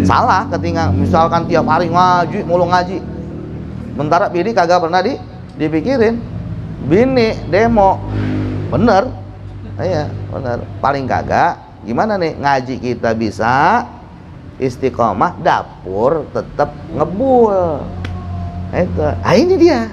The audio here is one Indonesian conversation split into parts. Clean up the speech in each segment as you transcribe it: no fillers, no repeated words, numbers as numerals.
Salah ketika misalkan tiap hari ngaji, mulu ngaji. Sementara bini kagak pernah dipikirin. Bini demo, bener, iya bener. Paling kagak, gimana nih ngaji kita bisa istiqomah, dapur tetap ngebul. Itu, ini dia.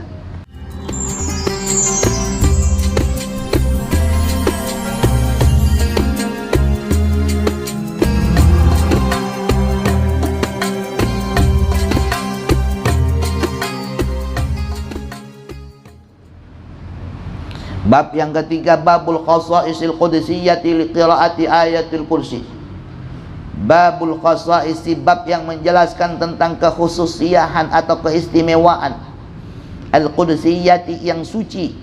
Bab yang ketiga, babul khasaisil qudsiyati li qiraati ayatil kursi. Babul khasaisi, bab yang menjelaskan tentang kekhususiaan atau keistimewaan al-qudsiyati yang suci.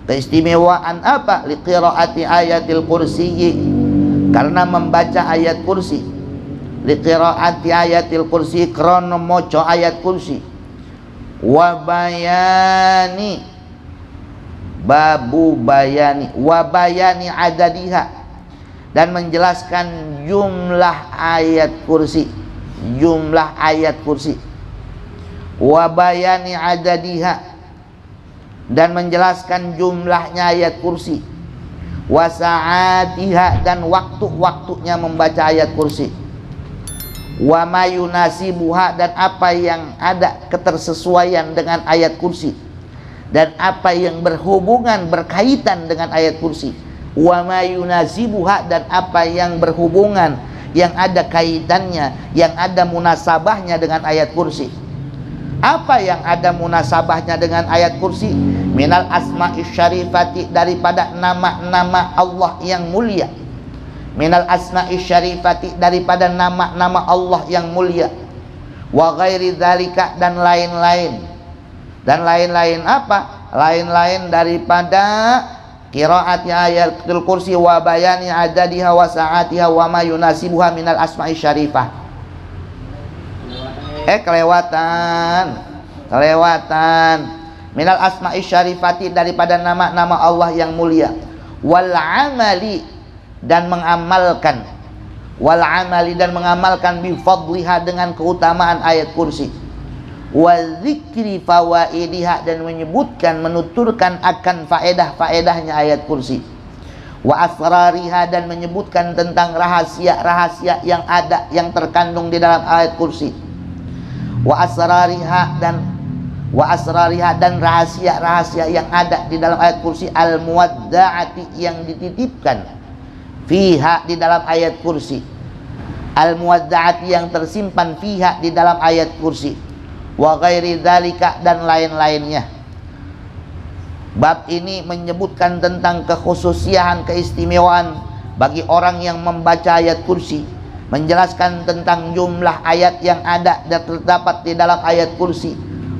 Keistimewaan apa? Li qiraati ayatil kursi, karena membaca ayat kursi. Li qiraati ayatil kursi, krana maca ayat kursi. Wa bayani, babu bayani, wa bayani adadiha, dan menjelaskan jumlah ayat kursi, jumlah ayat kursi. Wa bayani adadiha, dan menjelaskan jumlahnya ayat kursi. Wa sa'atiha, dan waktu-waktunya membaca ayat kursi. Wa mayunasibuha, dan apa yang ada ketersesuaian dengan ayat kursi, dan apa yang berhubungan berkaitan dengan ayat kursi. Wa ma yunasibuha, dan apa yang berhubungan, yang ada kaitannya, yang ada munasabahnya dengan ayat kursi. Apa yang ada munasabahnya dengan ayat kursi? Minal asma'is syarifati, daripada nama-nama Allah yang mulia. Minal asma'is syarifati, daripada nama-nama Allah yang mulia. Wa ghairi dzalika, dan lain-lain. Dan lain-lain apa? Lain-lain daripada qiraati ayatul kursi wa bayani adadiha wa sa'atiha wa ma yunasibuha minal asma'i syarifah. Kelewatan. Minal asma'i syarifati, daripada nama-nama Allah yang mulia. Wal amali, dan mengamalkan. Wal amali, dan mengamalkan bi fadliha, dengan keutamaan ayat kursi. Wa dzikri fawaidiha, dan menyebutkan, menuturkan akan faedah-faedahnya ayat kursi. Wa asrariha, dan menyebutkan tentang rahasia-rahasia yang ada, yang terkandung di dalam ayat kursi. Wa asrariha, dan rahasia-rahasia yang ada di dalam ayat kursi. Al muwadda'ati, yang dititipkan. Fiha, di dalam ayat kursi. Al muwadda'ati, yang tersimpan. Fiha, di dalam ayat kursi. Wa ghairi dzalika, dan lain-lainnya. Bab ini menyebutkan tentang kekhususian, keistimewaan bagi orang yang membaca ayat kursi, menjelaskan tentang jumlah ayat yang ada dan terdapat di dalam ayat kursi,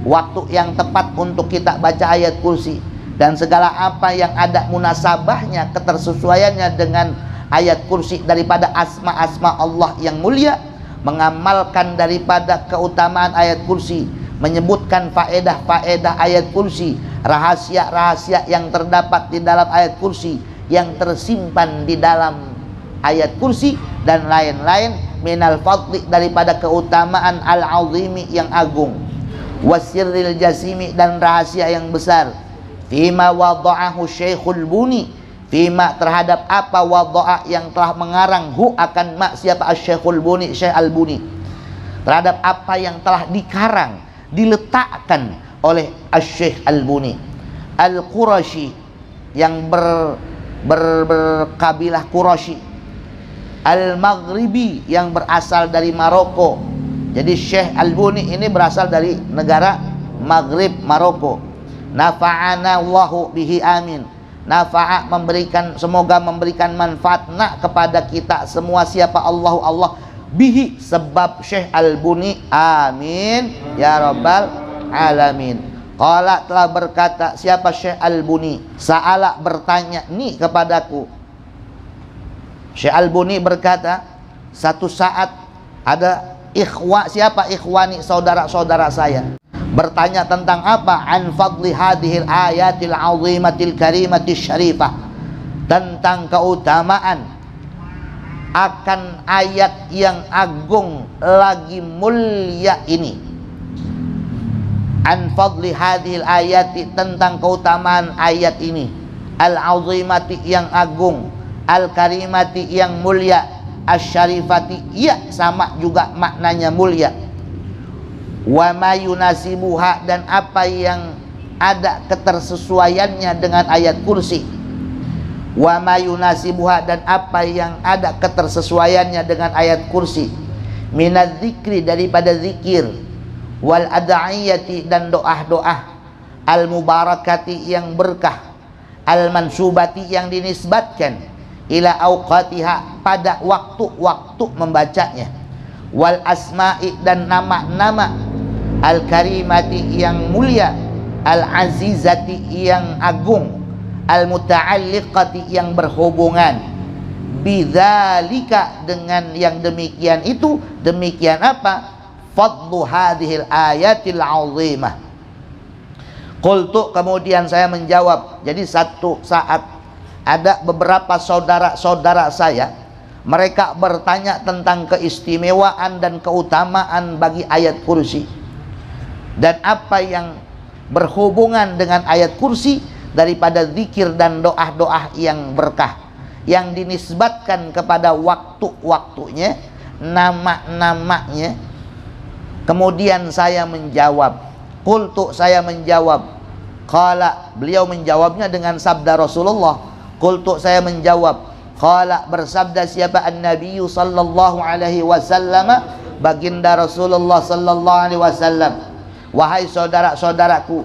waktu yang tepat untuk kita baca ayat kursi, dan segala apa yang ada munasabahnya, ketersesuaiannya dengan ayat kursi daripada asma-asma Allah yang mulia. Mengamalkan daripada keutamaan ayat kursi, menyebutkan faedah-faedah ayat kursi, rahasia-rahasia yang terdapat di dalam ayat kursi, yang tersimpan di dalam ayat kursi, dan lain-lain. Minal fadli, daripada keutamaan al-azimi, yang agung. Wasirril jasimi, dan rahasia yang besar. Fima wada'ahu Syekhul Buni, fima, terhadap apa wada'a, yang telah mengarang, hu, akan siapa? Asy-Syekhul Buni, Syekh Al-Buni. Terhadap apa yang telah dikarang, diletakkan oleh Asy-Syekh Al-Buni. Al-Qurashi, yang berkabilah Qurashi. Al-Maghribi, yang berasal dari Maroko. Jadi Syekh Al-Buni ini berasal dari negara Maghrib, Maroko. Nafa'ana Allahu bihi, amin. Nafa'a, memberikan, semoga memberikan manfaat kepada kita semua. Siapa? Allah bihi, sebab Syekh Al-Buni, amin ya rabbal alamin. Qala, telah berkata siapa? Syekh Al-Buni. Sa'ala, bertanya ni kepadaku. Syekh Al-Buni berkata, satu saat ada siapa? Ikhwani, saudara-saudara saya, bertanya tentang apa? An fadli hadhil ayatil azimatil karimatis syarifah, tentang keutamaan akan ayat yang agung lagi mulia ini. An fadli hadhil ayati, tentang keutamaan ayat ini. Al-azimati, yang agung. Al-karimati, yang mulia. Asy-syarifati, ya sama juga maknanya mulia. Wa ma yunasibuha, dan apa yang ada ketersesuaiannya dengan ayat kursi. Wa ma yunasibuha, dan apa yang ada ketersesuaiannya dengan ayat kursi. Minadz zikri, daripada zikir. Wal ad'iyati, dan doa-doa. Al mubarakati, yang berkah. Al mansubati, yang dinisbatkan ila auqatiha, pada waktu-waktu membacanya. Wal asma'i, dan nama-nama. Al karimati, yang mulia. Al azizati, yang agung. Al muta'alliqati, yang berhubungan. Bidzalika, dengan yang demikian itu. Demikian apa? Fadlu hadhil ayatil azimah. Qultu, kemudian saya menjawab. Jadi satu saat ada beberapa saudara-saudara saya, mereka bertanya tentang keistimewaan dan keutamaan bagi ayat kursi, dan apa yang berhubungan dengan ayat kursi daripada zikir dan doa-doa yang berkah, yang dinisbatkan kepada waktu-waktunya, nama-namanya. Kemudian saya menjawab. Qultu, saya menjawab. Qala, beliau menjawabnya dengan sabda Rasulullah. Qultu, saya menjawab. Qala, bersabda siapa? An-Nabi sallallahu alaihi wasallam, baginda Rasulullah sallallahu alaihi wasallam. Wahai saudara-saudaraku,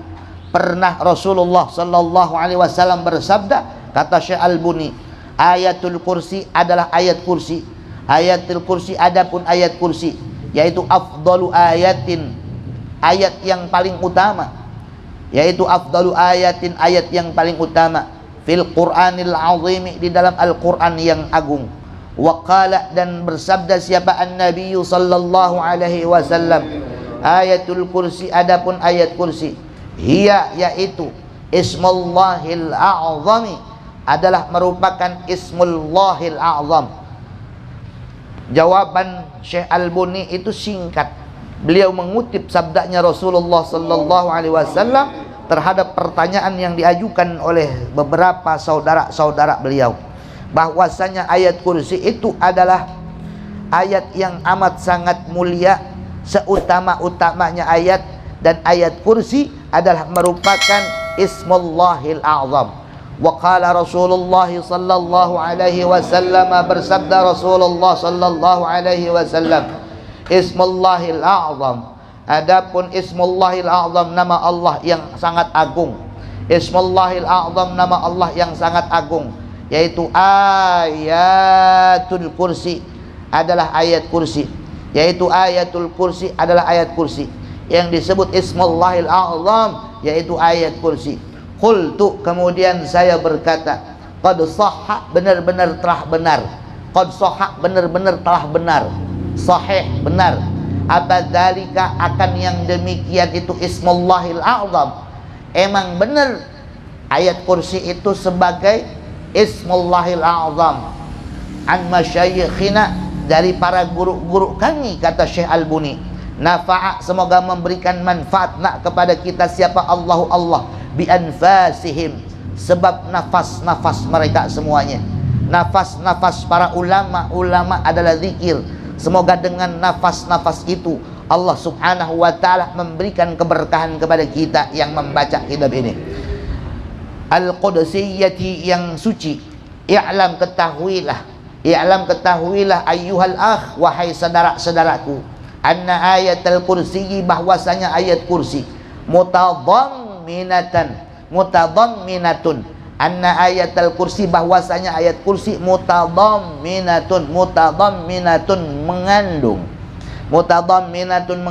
pernah Rasulullah sallallahu alaihi wasallam bersabda, kata Syekh Al-Buni, ayatul kursi adalah ayat kursi. Ayatul kursi, adapun ayat kursi, yaitu afdalu ayatin, ayat yang paling utama, yaitu afdalu ayatin, ayat yang paling utama, fil Qur'anil azim, di dalam Al-Qur'an yang agung. Wa qala, dan bersabda siapa? An-Nabi sallallahu alaihi wasallam, ayatul kursi, adapun ayat kursi, hiya, yaitu ismullahil a'zami, adalah merupakan ismullahil a'zam. Jawaban Syekh Al-Buni itu singkat. Beliau mengutip sabdanya Rasulullah sallallahu alaihi wasallam terhadap pertanyaan yang diajukan oleh beberapa saudara-saudara beliau, bahwasanya ayat kursi itu adalah ayat yang amat sangat mulia, seutama-utamanya ayat, dan ayat kursi adalah merupakan ismullahil a'zam. Wa qala Rasulullah sallallahu alaihi wasallam, bersabda Rasulullah sallallahu alaihi wasallam, ismullahil a'zam, adapun ismullahil a'zam, nama Allah yang sangat agung. Ismullahil a'zam, nama Allah yang sangat agung, yaitu ayatul kursi, adalah ayat kursi, yaitu ayatul kursi adalah ayat kursi yang disebut ismullahil a'zam, yaitu ayat kursi. Qultu, kemudian saya berkata, qad sahha, benar-benar telah benar. Qad sahha, benar-benar telah benar. Sahih, benar. Apa dzalika, akan yang demikian itu ismullahil a'zam, emang benar ayat kursi itu sebagai ismullahil a'zam. An masyayikhina, dari para guru-guru kami, kata Syekh Al-Buni. Nafa'a, semoga memberikan manfaat nak kepada kita siapa? Allahu Allah, bi anfasihim, sebab nafas-nafas mereka semuanya. Nafas-nafas para ulama adalah zikir. Semoga dengan nafas-nafas itu Allah subhanahu wa ta'ala memberikan keberkahan kepada kita yang membaca kitab ini. Al-Qudsiyati, yang suci. I'lam, ketahuilah. I'lam, ketahuilah ayyuhal akh, wahai saudara-saudaraku, anna ayatul kursi, bahwasanya ayat kursi, mutadhamminatun, anna ayatul kursi, bahwasanya ayat kursi mutadhamminatun, mengandung. Mutadhamminatun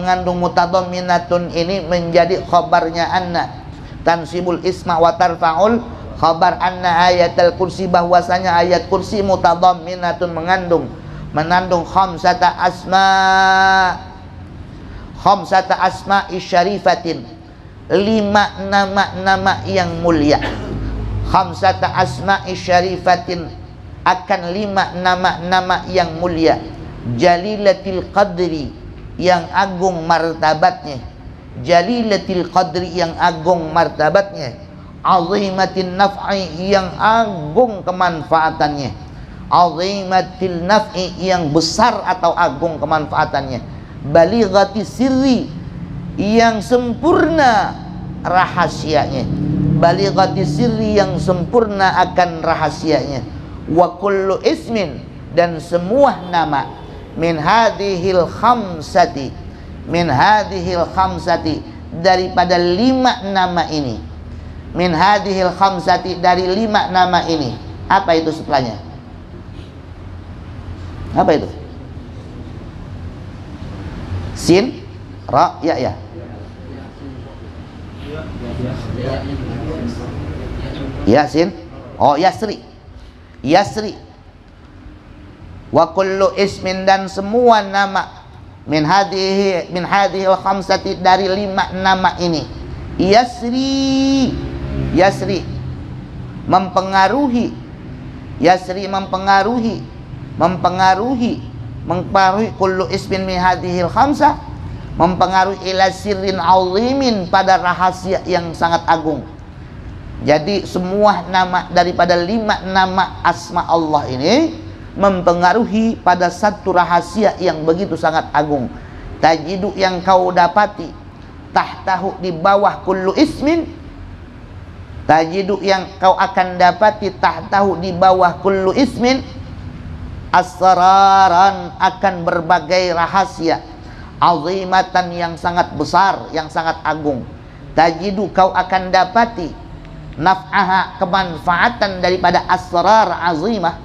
ini menjadi khabarnya anna, tansibul isma wa tarfa'ul khabar. Anna ayatul kursi, bahwasanya ayat kursi mutadhamminatun, mengandung khamsata asma'i syarifatin, 5 nama-nama yang mulia. Khamsata asma'i syarifatin, akan 5 nama-nama yang mulia, jalilatil qadri, yang agung martabatnya, jalilatil qadri, yang agung martabatnya, azimatin naf'i, yang agung kemanfaatannya, azimatil naf'i, yang besar atau agung kemanfaatannya, balighati sirri, yang sempurna rahasianya, balighati sirri, yang sempurna akan rahasianya, wa kullu ismin, dan semua nama, min hadhil khamsati, min hadhil khamsati, daripada 5 nama ini, min hadhil khamsati, dari 5 nama ini. Apa itu setelahnya? Apa itu? Sin, ra, ya, ya. Yasin. Oh, Yasri. Yasri. Wa kullu ismin, dan semua nama, min hadhil khamsati, dari 5 nama ini. Yasri, Yasri, mempengaruhi, Yasri mempengaruhi, mempengaruhi kullu ismin min hadhil khamsah, mempengaruhi ila sirrin azimin, pada rahasia yang sangat agung. Jadi semua nama daripada 5 nama asma Allah ini mempengaruhi pada satu rahasia yang begitu sangat agung. Tajidu, yang kau dapati, tahtahu, di bawah kullu ismin, tajidu, yang kau akan dapati, tahtahu, di bawah kullu ismin, asraran, akan berbagai rahasia, azimatan, yang sangat besar, yang sangat agung. Tajidu, kau akan dapati, naf'aha, kemanfaatan daripada asrar azimah.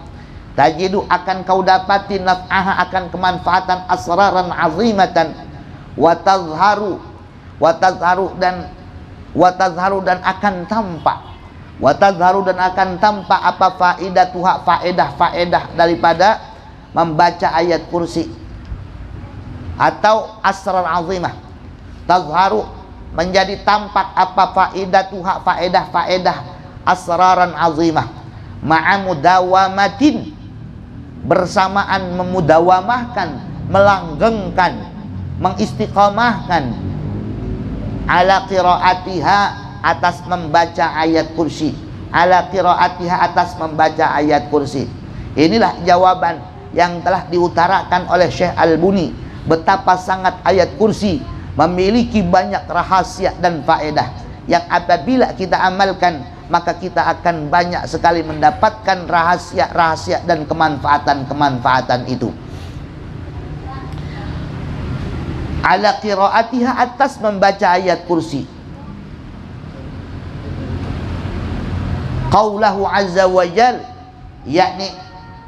Tajidu, akan kau dapati, naf'aha, akan kemanfaatan asraran azimatan. Wa tazharu, dan akan tampak, wa tazharu, dan akan tampak apa faidatuha, faedah daripada membaca ayat kursi atau asrar azimah. Tazharu, menjadi tampak apa faidatuha, faedah asraran azimah, ma'a mudawamatin, bersamaan memudawamahkan, melanggengkan, mengistiqamahkan, ala qiraatiha, atas membaca ayat kursi, ala qiraatiha, atas membaca ayat kursi. Inilah jawaban yang telah diutarakan oleh Syekh Al-Buni, betapa sangat ayat kursi memiliki banyak rahasia dan faedah yang apabila kita amalkan, maka kita akan banyak sekali mendapatkan rahasia-rahasia dan kemanfaatan-kemanfaatan itu. Ala qiraatiha, atas membaca ayat kursi. Qaulahu azza wa jal, yakni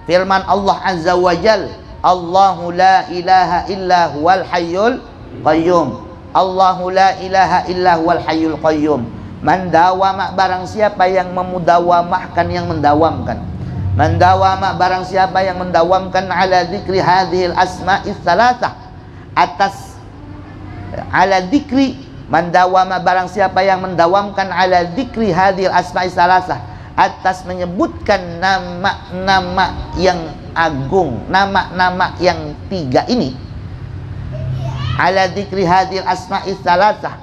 firman Allah azza wa jal, Allahu la ilaha illa huwal hayyul qayyum. Allahu la ilaha illa huwal hayyul qayyum. Mendawama, barang siapa yang memudawamahkan, yang mendawamkan. Mendawama, barang siapa yang mendawamkan, ala dzikri hadhil asma'is salasah, atas ala dzikri, mendawama, barang siapa yang mendawamkan, ala dzikri hadhil asma'is salasah, atas menyebutkan nama-nama yang agung, nama-nama yang 3 ini. Ala dzikri hadhil asma'is salasah,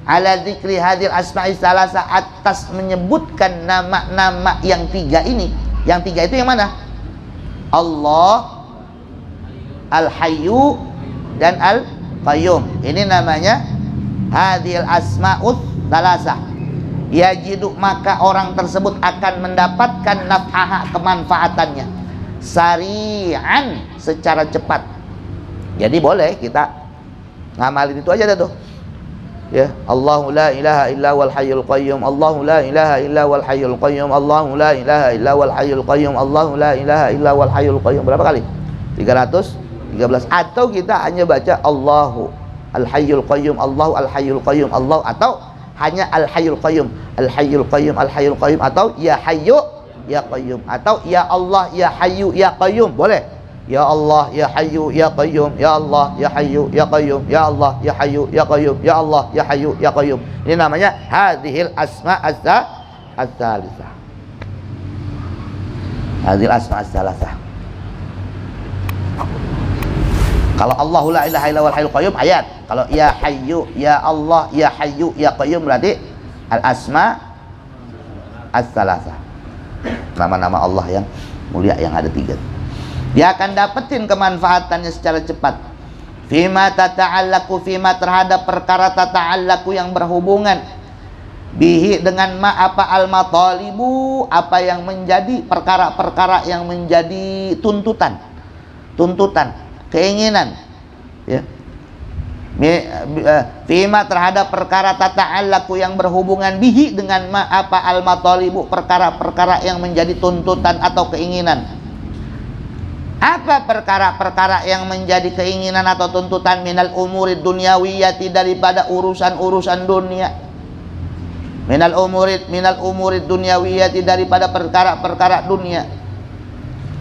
ala dzikri hadhil asma'is salasah, atas menyebutkan nama-nama yang 3 ini. Yang 3 itu yang mana? Allah, Al-Hayyu, dan Al-Qayyum. Ini namanya hadhil asma'us salasah. Yajidu, maka orang tersebut akan mendapatkan naf'aha, kemanfaatannya, sari'an, secara cepat. Jadi boleh kita ngamalin itu aja dah tuh. Ya, Allahu la ilaha illa wal hayyul qayyum, Allahu la ilaha illa wal hayyul qayyum, Allahu la ilaha illa wal hayyul qayyum, Allahu la ilaha illa wal hayyul qayyum. Berapa kali? 313. Atau kita hanya baca Allahu al hayyul qayyum, Allahu al hayyul qayyum, Allah, atau hanya al hayyul qayyum, al hayyul qayyum, al hayyul qayyum, atau ya hayyu ya qayyum, atau ya Allah ya hayyu ya qayyum. Boleh. Ya Allah ya hayyu ya qayyum, ya Allah ya hayyu ya qayyum, ya Allah ya hayyu ya qayyum, ya Allah ya hayyu ya qayyum. Ini namanya hadhil asma as-salisah. Hadil asma as-salasah. Kalau Allahu la ilaha illa huwal hayyul qayyum ayat. Kalau ya hayyu ya Allah ya hayyu ya qayyum berarti al asma as-salasah. Nama-nama Allah yang mulia yang ada 3. Dia akan dapetin kemanfaatannya secara cepat. Fima tata'allaku, fima terhadap perkara tata'allaku yang berhubungan bihi dengan ma apa al-matalibu, apa yang menjadi perkara-perkara yang menjadi tuntutan, keinginan, ya. Fima terhadap perkara tata'allaku yang berhubungan bihi dengan ma apa al-matalibu, perkara-perkara yang menjadi tuntutan atau keinginan. Apa perkara-perkara yang menjadi keinginan atau tuntutan minal umurid dunyawiyati, daripada urusan-urusan dunia. Minal umurid dunyawiyati, daripada perkara-perkara dunia.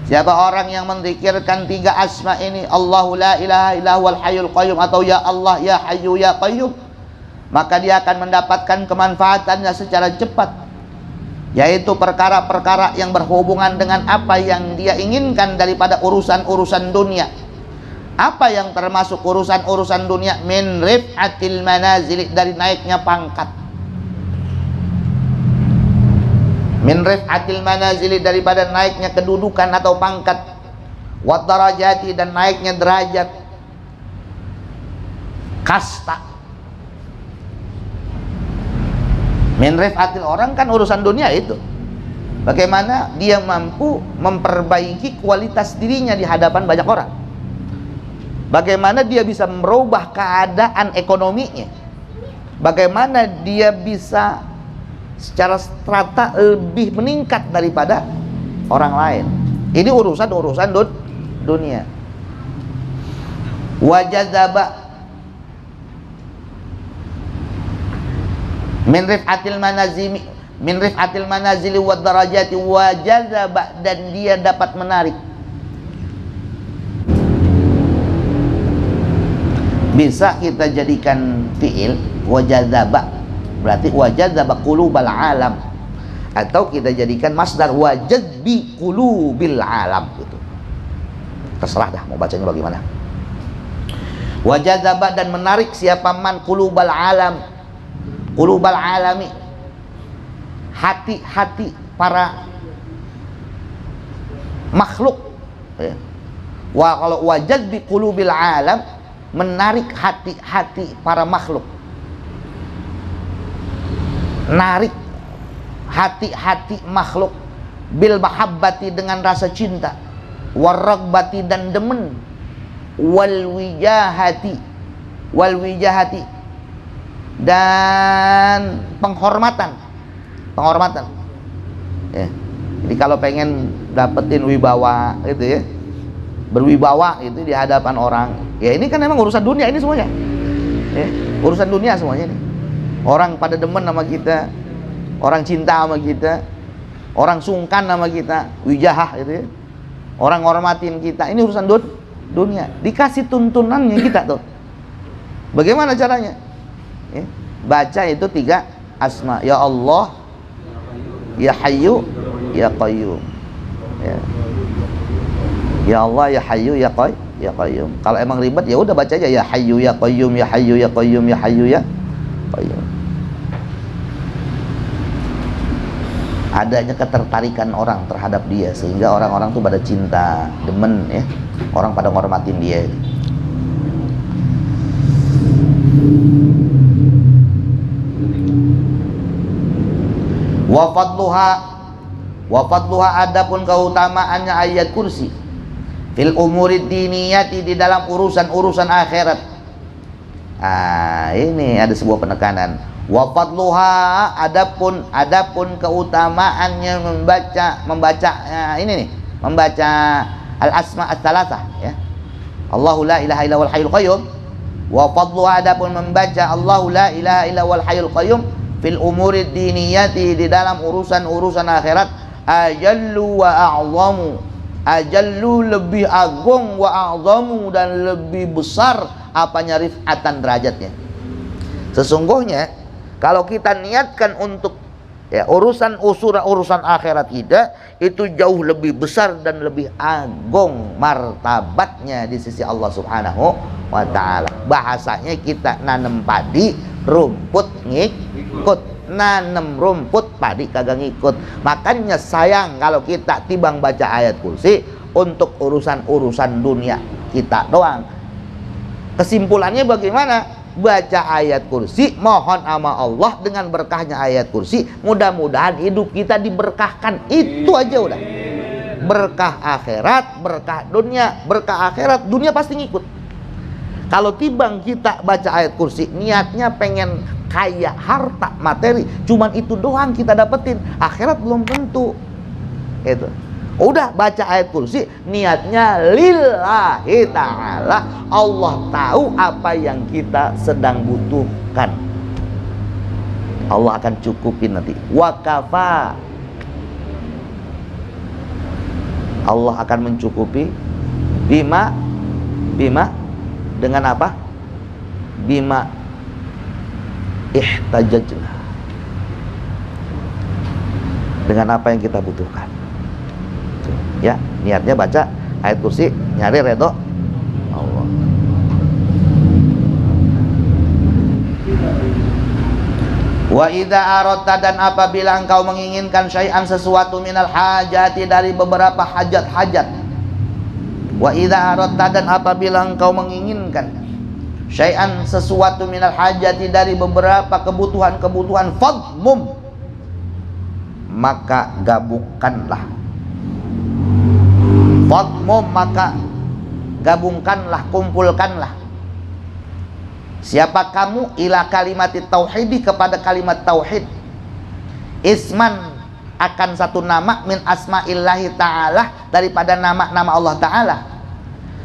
Siapa orang yang menzikirkan 3 asma ini, Allahu la ilaha illa huwal hayyul qayyum, atau ya Allah ya hayyu ya qayyum, maka dia akan mendapatkan kemanfaatannya secara cepat, yaitu perkara-perkara yang berhubungan dengan apa yang dia inginkan daripada urusan-urusan dunia. Apa yang termasuk urusan-urusan dunia? Min rif'atil manazil, dari naiknya pangkat. Min rif'atil manazil, daripada naiknya kedudukan atau pangkat. Wa darajati, dan naiknya derajat, kasta. Min rif'atil, orang kan urusan dunia itu bagaimana dia mampu memperbaiki kualitas dirinya di hadapan banyak orang, bagaimana dia bisa merubah keadaan ekonominya, bagaimana dia bisa secara strata lebih meningkat daripada orang lain. Ini urusan-urusan dunia. Wajazaba min rif'atil manazili wa darajati wa jazaba, dan dia dapat menarik, bisa kita jadikan fi'il wajazaba, berarti wajazaba qulubal alam, atau kita jadikan masdar wajazbi qulubil alam, gitu. Terserah dah mau bacanya bagaimana. Wajazaba, dan menarik siapa man qulubal alam, qulubal alami, hati-hati para makhluk, ya. Kalau wajad bi qulubil alam, menarik hati-hati para makhluk, narik hati-hati makhluk, bil mahabbati, dengan rasa cinta, waragbati, dan demen, wal wijahati, dan penghormatan, ya. Jadi kalau pengen dapetin wibawa gitu, ya, berwibawa itu di hadapan orang, ya ini kan memang urusan dunia ini semuanya, ya, urusan dunia semuanya ini. Orang pada demen sama kita, orang cinta sama kita, orang sungkan sama kita, wijahah gitu, ya, orang hormatin kita, ini urusan dunia. Dikasih tuntunannya kita tuh, bagaimana caranya? Ya, baca itu 3 asma, ya Allah ya hayyu ya qayyum, ya. Ya Allah ya hayyu ya qayyum. Kalau emang ribet ya udah baca aja ya hayyu ya qayyum, ya hayyu ya qayyum, ya hayyu ya qayyum. Adanya ketertarikan orang terhadap dia, sehingga orang-orang tuh pada cinta, demen, ya, orang pada ngormatin dia. Wa fadluha, adapun keutamaannya ayat kursi, fil umurid diniyati, di dalam urusan-urusan akhirat. Ini ada sebuah penekanan. Wa fadluha, adapun keutamaannya membaca al asma as-salasah, ya. Allahu la ilaha illa huwal hayyul qayyum. Wa fadluha, adapun membaca Allahu la ilaha illa huwal hayyul qayyum fil umuri diniyati, di dalam urusan-urusan akhirat, ajallu wa a'zamu, ajallu lebih agung, wa a'zamu dan lebih besar apanya, rif'atan derajatnya. Sesungguhnya kalau kita niatkan untuk Ya, urusan akhirat kita itu jauh lebih besar dan lebih agung martabatnya di sisi Allah Subhanahu wa taala. Bahasanya kita nanam padi, rumput ngikut. Nanam rumput, padi kagak ngikut. Makanya sayang kalau kita timbang baca ayat kursi untuk urusan dunia kita doang. Kesimpulannya bagaimana? Baca ayat kursi, mohon sama Allah dengan berkahnya ayat kursi, mudah-mudahan hidup kita diberkahkan. Itu aja udah. Berkah akhirat, berkah dunia. Berkah akhirat, dunia pasti ngikut. Kalau timbang kita baca ayat kursi, niatnya pengen kaya, harta, materi, cuman itu doang kita dapetin, akhirat belum tentu. Itu. Udah baca ayat kursi, niatnya lillahi ta'ala, Allah tahu apa yang kita sedang butuhkan, Allah akan cukupin nanti. Wakafa, Allah akan mencukupi. Bima dengan apa? Bima ihtajajna, dengan apa yang kita butuhkan. Ya, niatnya baca ayat kursi nyari redho Allah. Wa idza aradta, dan apabila engkau menginginkan syai'an sesuatu minal hajati, dari beberapa hajat-hajat. Wa idza aradta, dan apabila engkau menginginkan syai'an sesuatu minal hajati, dari beberapa kebutuhan-kebutuhan, fadmum, maka gabungkanlah. Fadmum, maka gabungkanlah, kumpulkanlah. Siapa kamu? Ila kalimat tauhidi, kepada kalimat tauhid. Isman, akan satu nama, min asma'illahi ta'ala, daripada nama-nama Allah ta'ala.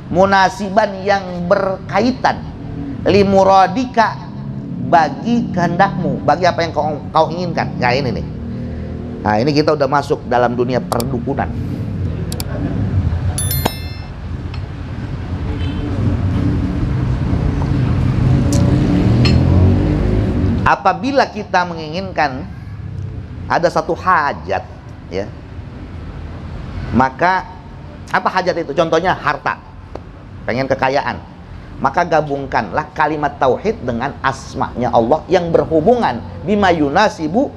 Munasiban, yang berkaitan, limuradika, bagi kehendakmu, bagi apa yang kau inginkan. Ya ini nih. Nah ini kita udah masuk dalam dunia perdukunan. Apabila kita menginginkan ada satu hajat, ya, maka apa hajat itu? Contohnya harta, pengen kekayaan, maka gabungkanlah kalimat tauhid dengan asma'nya Allah yang berhubungan bima yunasibu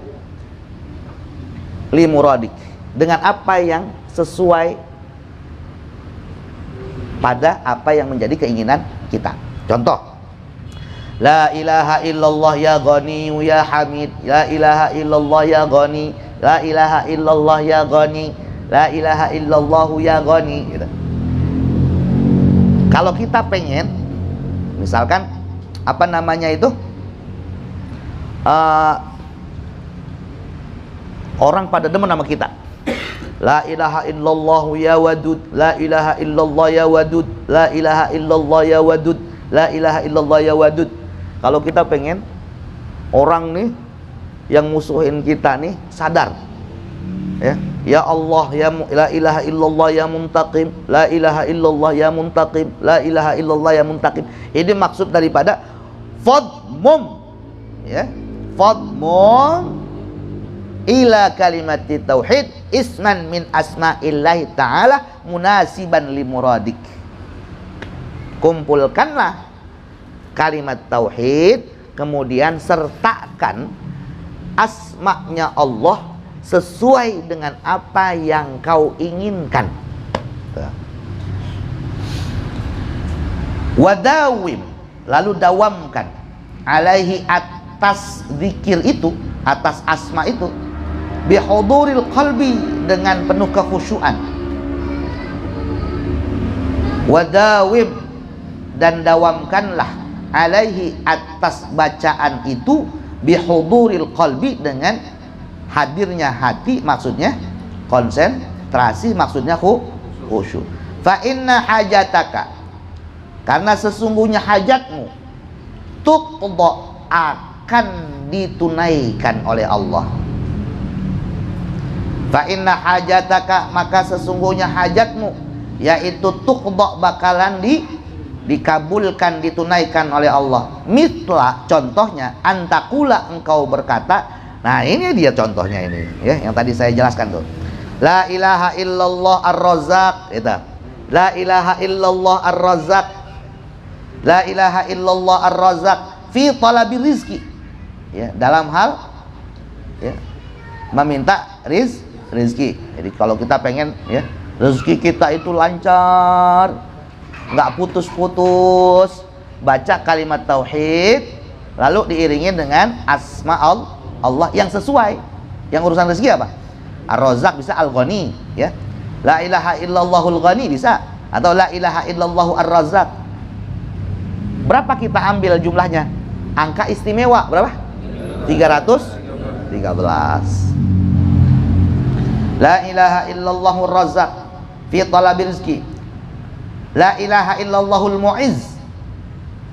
limuradik, dengan apa yang sesuai pada apa yang menjadi keinginan kita. Contoh, la ilaha illallah ya ghani ya hamid, la ilaha illallah ya ghani, la ilaha illallah ya ghani, la ilaha illallah ya ghani, gitu. Kalau kita pengen, misalkan apa namanya itu, orang pada demen nama kita, la ilaha illallah ya wadud, la ilaha illallah ya wadud, la ilaha illallah ya wadud, la ilaha illallah ya wadud. Kalau kita pengen orang nih yang musuhin kita nih sadar, ya Allah ya la ilaha illallah ya muntaqim, la ilaha illallah ya muntaqim, la ilaha illallah ya muntaqim. Ini maksud daripada fadmum, ya, fadmum ila kalimat tauhid isman min asma'illahi ta'ala munasiban limuradik. Kumpulkanlah kalimat tauhid, kemudian sertakan asma'nya Allah sesuai dengan apa yang kau inginkan. Wadawim, lalu dawamkan, alaihi, atas zikir itu, atas asma itu, bihuduril qalbi, dengan penuh kekhusyuan. Wadawim, dan dawamkanlah, alaihi, atas bacaan itu, bihuduril qalbi, dengan hadirnya hati, maksudnya konsentrasi, maksudnya khusyuk. Fa inna hajataka, karena sesungguhnya hajatmu, tuqda, akan ditunaikan oleh Allah. Fa inna hajataka, maka sesungguhnya hajatmu, yaitu tuqda, bakalan dikabulkan, ditunaikan oleh Allah. Mitla, contohnya, antakula, engkau berkata, Nah, ini dia contohnya ini, ya, yang tadi saya jelaskan tuh. La ilaha illallah ar-razzaq, itu. La ilaha illallah ar-razzaq. La ilaha illallah ar-razzaq fi talabil rizki. Ya, dalam hal ya, meminta rizki. Jadi kalau kita pengen ya, rezeki kita itu lancar, nggak putus-putus, baca kalimat tauhid, lalu diiringin dengan asma Allah yang sesuai. Yang urusan rezeki apa? Ar-Razzaq bisa Al-Ghani, ya. La ilaha illallahul Ghani bisa, atau la ilaha illallahu ar-Razzaq. Berapa kita ambil jumlahnya? Angka istimewa berapa? 313. La ilaha illallahur Razzaq fi talabil rizki. La ilaha illallahul Mu'izz.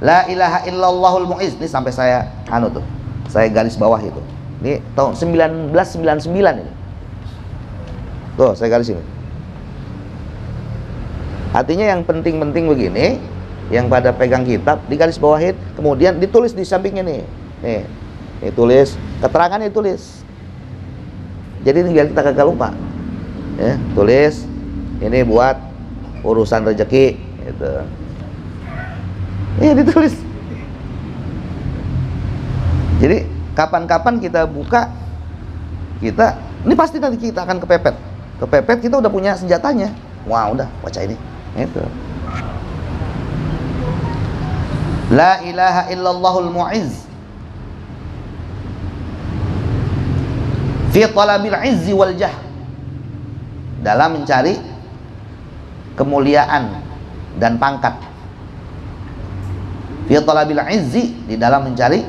La ilaha illallahul Mu'izz. Ini sampai saya tuh. Saya garis bawah itu. Ini tahun 1999 ini. Tuh, saya garis ini. Artinya yang penting-penting begini, yang pada pegang kitab digaris bawahin, kemudian ditulis di sampingnya nih. Nih, ditulis, keterangannya ditulis. Jadi ini biar kita kagak lupa. Ya, tulis ini buat urusan rezeki gitu. Iya, ditulis. Jadi kapan-kapan kita buka, kita ini pasti nanti kita akan kepepet, kita udah punya senjatanya. Wah, udah baca ini. Itu. La ilaha illallahul Mu'izz fi talabil izzi wal jah, dalam mencari kemuliaan dan pangkat. Fi talabil izzi, di dalam mencari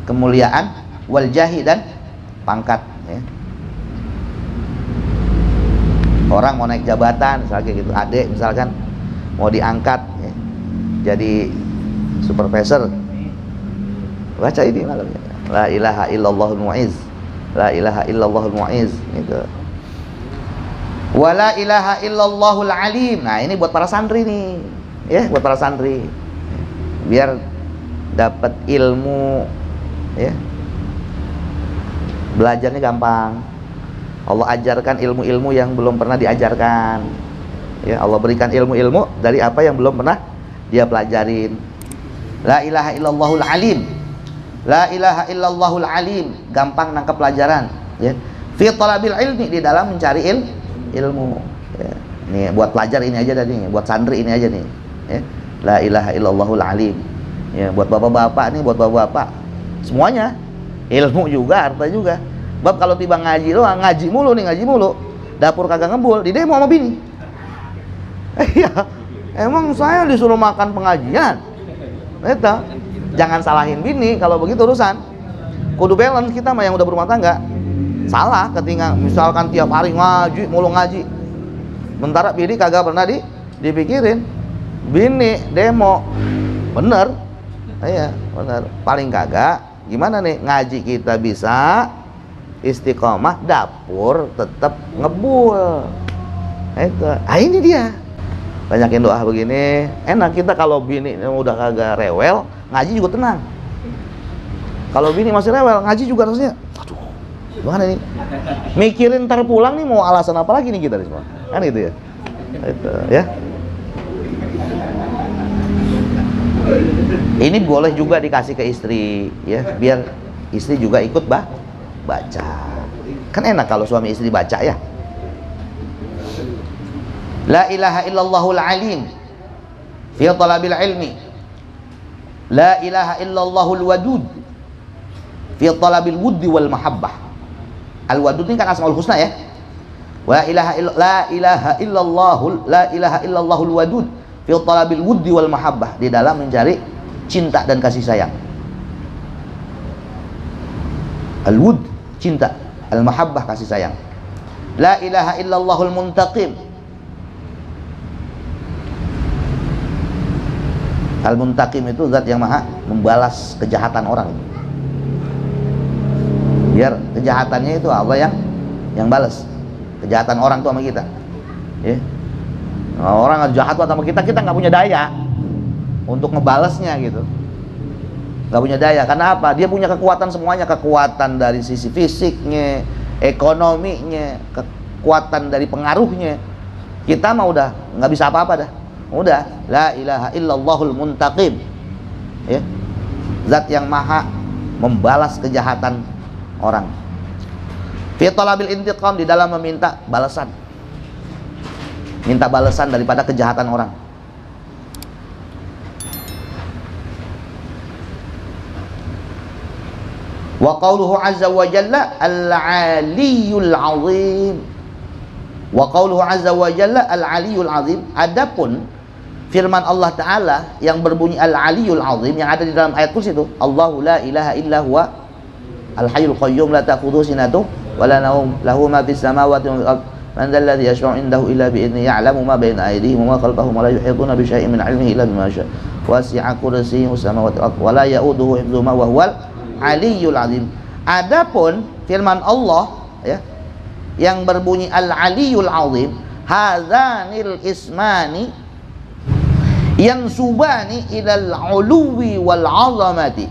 kemuliaan, wal jahi, dan pangkat, ya. Orang mau naik jabatan misalnya gitu, adik misalkan mau diangkat ya, jadi supervisor, baca ini malamnya, la ilaha illallahul Mu'izz, la ilaha illallahul Mu'izz gitu. Wa la ilaha illallahul Alim. Nah, ini buat para santri nih, ya, buat para santri biar dapat ilmu, ya, belajarnya gampang. Allah ajarkan ilmu-ilmu yang belum pernah diajarkan, ya. Allah berikan ilmu-ilmu dari apa yang belum pernah dia pelajarin. La ilaha illallahul Alim. La ilaha illallahul Alim, gampang nangkep pelajaran, ya. Fi talabil ilmi, di dalam mencari ilmu, ya. Nih buat pelajar ini aja tadi, buat santri ini aja nih, ya. La ilaha illallahul Alim, ya. Buat bapak-bapak nih, buat bapak-bapak semuanya, ilmu juga, harta juga. Bab kalau tiba ngaji doang, ngaji mulu, dapur kagak ngebul, di demo sama bini. Iya, emang saya disuruh makan pengajian. Itu, jangan salahin bini kalau begitu urusan. Kudu balance kita mah yang udah berumah tangga. Salah ketika misalkan tiap hari ngaji, mulu ngaji. Sementara bini kagak pernah dipikirin. Bini demo, bener. Iya, bener. Paling kagak, gimana nih ngaji kita bisa istiqomah, dapur tetap ngebul. Itu. Ah, ini dia. Banyakin doa begini, enak kita kalau bini udah kagak rewel, ngaji juga tenang. Kalau bini masih rewel, ngaji juga rasanya, aduh, gimana nih? Mikirin ntar pulang nih mau alasan apa lagi nih kita semua. Kan gitu ya. Itu, ya. Ini boleh juga dikasih ke istri, ya, biar istri juga ikut baca. Kan enak kalau suami istri baca, ya. La ilaha illallahul Alim fi talabil ilmi. La ilaha illallahul Wadud fi talabil wuddi wal mahabbah. Al Wadud ini kan asmaul husna, ya. La ilaha illallahul Wadud fi talabil wuddi wal mahabbah, di dalam mencari cinta dan kasih sayang. Al wud, cinta, al mahabbah, kasih sayang. La ilaha illallahul Muntaqim. Al-Muntaqim itu zat yang maha membalas kejahatan orang. Biar kejahatannya itu Allah yang balas. Kejahatan orang itu sama kita, ya. Nah, orang jahat sama kita nggak punya daya untuk ngebalasnya gitu. nggak punya daya. Karena apa? Dia punya kekuatan semuanya, kekuatan dari sisi fisiknya, ekonominya, kekuatan dari pengaruhnya. Kita mah udah nggak bisa apa-apa dah. Udah, la ilaha illallahul muntaqim. Ya. Zat yang maha membalas kejahatan orang. Fi talabil intiqam, di dalam meminta balasan. Minta balasan daripada kejahatan orang. Wa qauluhu azza wa jalla al-'aliyyul 'azim. Wa qauluhu azza wa jalla al-'aliyyul 'azim. Adapun firman Allah Ta'ala yang berbunyi al-'aliyyul 'azim yang ada di dalam ayat kursi itu, Allahu la ilaha illa huwa al-hayyul qayyum la ta'khudhuhu sinatun wa la nawm lahu ma fis samawati wa fil ardh man dhal ladzi yashfa'u 'indahu illa bi idhnihi ya'lamu ma bayna aydihim wa ma khalfahum wa la yuhituna bi syai'in min 'ilmihi illa bima syaa wasi'a kursiyyuhu samawati wal ardh wa la ya'uduhu hifdhuhuma wa huwal 'aliyyul 'azim. Adapun firman Allah ya yang berbunyi al-'aliyyul 'azim, hadzanil ismani yansubani ilal 'uluwi wal 'azamati